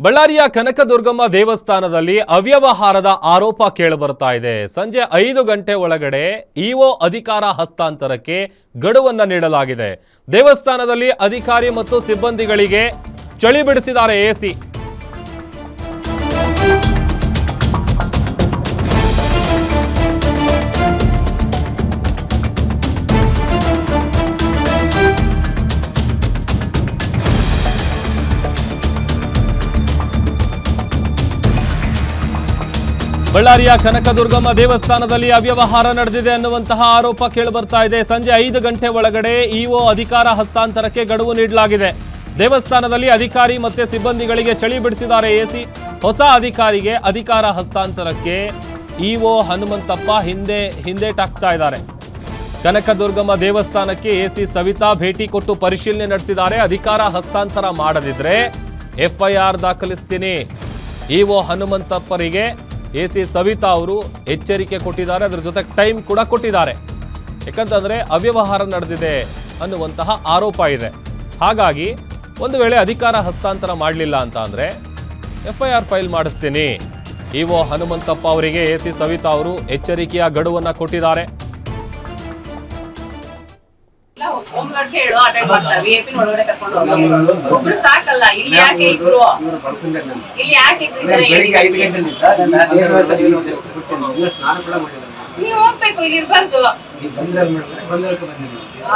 ಬಳ್ಳಾರಿಯ ಕನಕದುರ್ಗಮ್ಮ ದೇವಸ್ಥಾನದಲ್ಲಿ ಅವ್ಯವಹಾರದ ಆರೋಪ ಕೇಳಿಬರ್ತಾ ಇದೆ. ಸಂಜೆ 5 ಗಂಟೆ ಒಳಗಡೆ ಇಒ ಅಧಿಕಾರ ಹಸ್ತಾಂತರಕ್ಕೆ ಗಡುವನ್ನು ನೀಡಲಾಗಿದೆ. ದೇವಸ್ಥಾನದಲ್ಲಿ ಅಧಿಕಾರಿ ಮತ್ತು ಸಿಬ್ಬಂದಿಗಳಿಗೆ ಚಳಿ ಬಿಡಿಸಿದ್ದಾರೆ ಎಸಿ. ಬಳ್ಳಾರಿಯ ಕನಕದುರ್ಗಮ್ಮ ದೇವಸ್ಥಾನದಲ್ಲಿ ಅವ್ಯವಹಾರ ನಡೆದಿದೆ ಅನ್ನುವಂತಹ ಆರೋಪ ಕೇಳಿಬರ್ತಾ ಇದೆ. ಸಂಜೆ 5 ಗಂಟೆ ಒಳಗಡೆ ಇಒ ಅಧಿಕಾರ ಹಸ್ತಾಂತರಕ್ಕೆ ಗಡುವು ನೀಡಲಾಗಿದೆ. ದೇವಸ್ಥಾನದಲ್ಲಿ ಅಧಿಕಾರಿ ಮತ್ತೆ ಸಿಬ್ಬಂದಿಗಳಿಗೆ ಚಳಿ ಬಿಡಿಸಿದ್ದಾರೆ ಎಸಿ. ಹೊಸ ಅಧಿಕಾರಿಗೆ ಅಧಿಕಾರ ಹಸ್ತಾಂತರಕ್ಕೆ ಇಒ ಹನುಮಂತಪ್ಪ ಹಿಂದೇಟಾಗ್ತಾ ಇದ್ದಾರೆ. ಕನಕದುರ್ಗಮ್ಮ ದೇವಸ್ಥಾನಕ್ಕೆ ಎಸಿ ಸವಿತಾ ಭೇಟಿ ಕೊಟ್ಟು ಪರಿಶೀಲನೆ ನಡೆಸಿದ್ದಾರೆ. ಅಧಿಕಾರ ಹಸ್ತಾಂತರ ಮಾಡದಿದ್ರೆ ಎಫ್ಐಆರ್ ದಾಖಲಿಸ್ತೀನಿ. ಇಒ ಹನುಮಂತಪ್ಪರಿಗೆ ಎಸಿ ಸವಿತಾ ಅವರು ಎಚ್ಚರಿಕೆ ಕೊಟ್ಟಿದ್ದಾರೆ. ಅದರ ಜೊತೆ ಟೈಮ್ ಕೂಡ ಕೊಟ್ಟಿದ್ದಾರೆ. ಯಾಕಂತಂದ್ರೆ ಅವ್ಯವಹಾರ ನಡೆದಿದೆ ಅನ್ನುವಂತಹ ಆರೋಪ ಇದೆ. ಹಾಗಾಗಿ ಒಂದು ವೇಳೆ ಅಧಿಕಾರ ಹಸ್ತಾಂತರ ಮಾಡಲಿಲ್ಲ ಅಂತ ಅಂದ್ರೆ ಎಫ್ಐಆರ್ ಫೈಲ್ ಮಾಡಿಸ್ತೀನಿ. ಇಒ ಹನುಮಂತಪ್ಪ ಅವರಿಗೆ ಎಸಿ ಸವಿತಾ ಅವರು ಎಚ್ಚರಿಕೆಯ ಗಡುವನ್ನ ಕೊಟ್ಟಿದ್ದಾರೆ.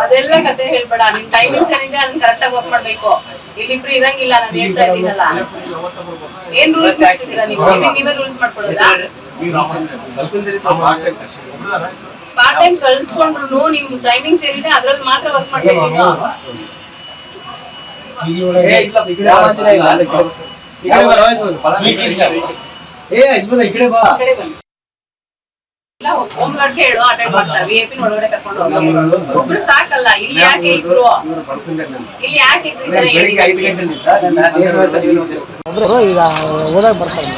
ಅದೆಲ್ಲ ಕತೆ ಹೇಳ್ಬೇಡ. ನಿನ್ ಟೈಮಿಂಗ್ಸ್ ಏನಿದೆ ಅದನ್ನ ಕರೆಕ್ಟ್ ಆಗಿ ವರ್ಕ್ ಮಾಡ್ಬೇಕು. ಇಲ್ಲಿ ಇಬ್ರು ಇರಂಗಿಲ್ಲ. ನಾನು ಹೇಳ್ತಾ ಇದ್ದೀನಲ್ಲ, ಏನ್ ರೂಲ್ಸ್ ಮಾಡ್ತಿದ್ದೀರಾ ನೀವು? ನೀವೇ ರೂಲ್ಸ್ ಮಾಡ್ಕೊಡೋದಾ? ಪಾರ್ಟ್ ಟೈಮ್ ಕಳ್ಸ್ಕೊಂಡ್ರು ನಿಮ್ ಟೈಮಿಂಗ್ಸ್ ಏನಿದೆ ಅದ್ರಲ್ಲಿ ಮಾತ್ರ ವರ್ಕ್ ಮಾಡ್ಬೇಕು. ಹೋಮ್ ಗಾರ್ಡ್ ಹೇಳು, ಅಟೆಂಡ್ ಮಾಡ್ತಾರೆ. ವಿಐಪಿ ಒಳಗಡೆ ಕರ್ಕೊಂಡು ಹೋಗಿ. ಒಬ್ರು ಸಾಕಲ್ಲ. ಇಲ್ಲಿ ಯಾಕೆ ಇಬ್ರು ಇದ್ದಾರೆ? ಈಗ ಓದಾಗ ಬರ್ತಾರೆ.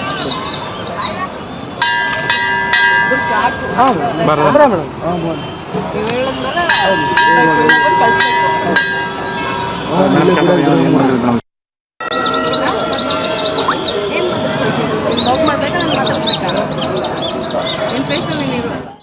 ಕಳಿಸ್ಬೇಕು.